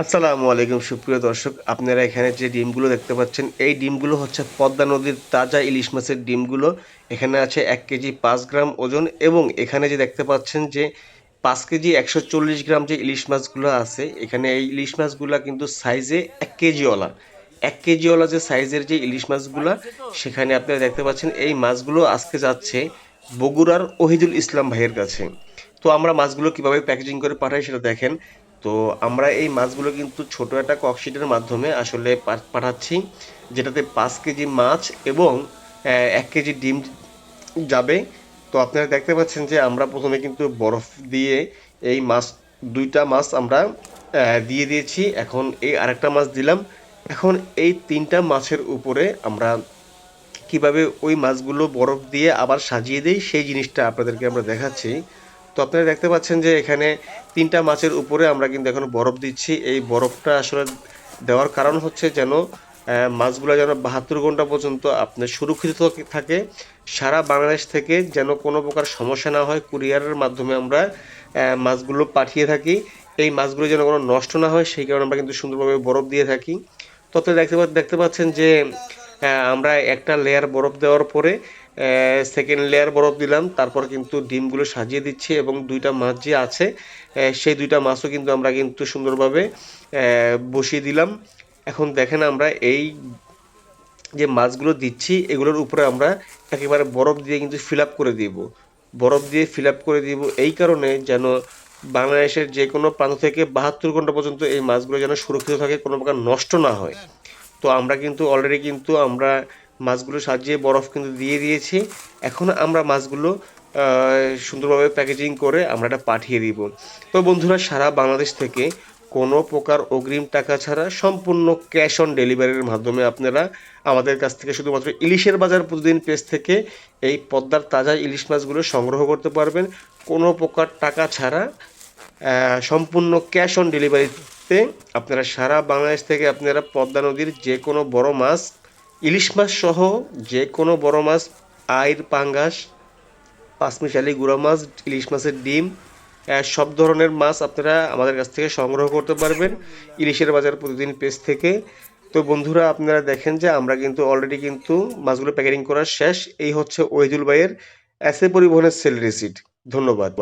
আসসালামু আলাইকুম সুপ্রিয় দর্শক, আপনারা এখানে যে ডিমগুলো দেখতে পাচ্ছেন এই ডিমগুলো হচ্ছে পদ্মা নদীর তাজা ইলিশ মাছের ডিমগুলো। এখানে আছে 1 কেজি 5 গ্রাম ওজন, এবং এখানে যে দেখতে পাচ্ছেন যে 5 কেজি 140 গ্রাম যে ইলিশ মাছগুলো আছে, এখানে এই ইলিশ মাছগুলা কিন্তু সাইজে 1 কেজিওয়ালা। 1 কেজিওয়ালা যে সাইজের যে ইলিশ মাছগুলা, সেখানে আপনারা দেখতে পাচ্ছেন এই মাছগুলো আজকে যাচ্ছে বগুড়ার ওহিদুল ইসলাম ভাইয়ের কাছে। তো আমরা মাছগুলো কিভাবে প্যাকেজিং করে পাঠাই সেটা দেখেন। তো আমরা এই মাছগুলো কিন্তু ছোট একটা ককশিটের মাধ্যমে আসলে পাঠাচ্ছি, যেটাতে 5 কেজি মাছ এবং 1 কেজি ডিম যাবে। তো আপনারা দেখতে পাচ্ছেন যে আমরা প্রথমে কিন্তু বরফ দিয়ে এই মাছ, দুইটা মাছ আমরা দিয়ে দিয়েছি। এখন এই আরেকটা মাছ দিলাম। এখন এই তিনটা মাছের উপরে আমরা কিভাবে ওই মাছগুলো বরফ দিয়ে আবার সাজিয়ে দেই সেই জিনিসটা আপনাদেরকে আমরা দেখাচ্ছি। তো আপনারা দেখতে পাচ্ছেন যে এখানে তিনটা মাছের উপরে আমরা কিন্তু এখন বরফ দিচ্ছি। এই বরফটা আসলে দেওয়ার কারণ হচ্ছে যেন মাছগুলো যেন 72 ঘন্টা পর্যন্ত আপনার সুরক্ষিত থাকে। সারা বাংলাদেশ থেকে যেন কোনো প্রকার সমস্যা না হয়, কুরিয়ারের মাধ্যমে আমরা মাছগুলো পাঠিয়ে থাকি। এই মাছগুলো যেন কোনো নষ্ট না হয় সেই কারণে আমরা কিন্তু সুন্দরভাবে বরফ দিয়ে থাকি। তো আপনারা দেখতে পাচ্ছেন যে আমরা একটা লেয়ার বরফ দেওয়ার পরে সেকেন্ড লেয়ার বরফ দিলাম, তারপর কিন্তু ডিমগুলো সাজিয়ে দিচ্ছি, এবং দুইটা মাছ যে আছে সেই দুইটা মাছও কিন্তু আমরা কিন্তু সুন্দরভাবে বসিয়ে দিলাম। এখন দেখেন আমরা এই যে মাছগুলো দিচ্ছি এগুলোর উপরে আমরা একেবারে বরফ দিয়ে কিন্তু ফিল আপ করে দিব। বরফ দিয়ে ফিল আপ করে দিব এই কারণে যেন বাংলাদেশের যে কোনো প্রান্ত থেকে 72 ঘন্টা পর্যন্ত এই মাছগুলো যেন সুরক্ষিত থাকে, কোনো প্রকার নষ্ট না হয়। তো আমরা কিন্তু অলরেডি কিন্তু আমরা মাছগুলো সাজিয়ে বরফ কিন্তু দিয়ে দিয়েছি। এখন আমরা মাছগুলো সুন্দরভাবে প্যাকেজিং করে আমরা এটা পাঠিয়ে দিব। তো বন্ধুরা, সারা বাংলাদেশ থেকে কোনো প্রকার অগ্রিম টাকা ছাড়া সম্পূর্ণ ক্যাশ অন ডেলিভারির মাধ্যমে আপনারা আমাদের কাছ থেকে শুধুমাত্র ইলিশের বাজার প্রতিদিন পেজ থেকে এই পদ্মার তাজা ইলিশ মাছগুলো সংগ্রহ করতে পারবেন কোনো প্রকার টাকা ছাড়া, সম্পূর্ণ ক্যাশ অন ডেলিভারিতে। আপনারা সারা বাংলাদেশ থেকে আপনারা পদ্মা নদীর যে কোনো বড় মাছ, ইলিশ মাছ সহ যে কোনো বড় মাছ, আইড়, পাঙ্গাস, পাঁচমিশালি, গুঁড়া মাছ, ইলিশ মাছের ডিম, সব ধরনের মাছ আপনারা আমাদের কাছ থেকে সংগ্রহ করতে পারবেন ইলিশের বাজার প্রতিদিন পেজ থেকে। তো বন্ধুরা, আপনারা দেখেন যে আমরা কিন্তু অলরেডি কিন্তু মাছগুলো প্যাকেটিং করা শেষ। এই হচ্ছে ওহিদুল ভাইয়ের এসএ পরিবহনের সেল রিসিট। ধন্যবাদ।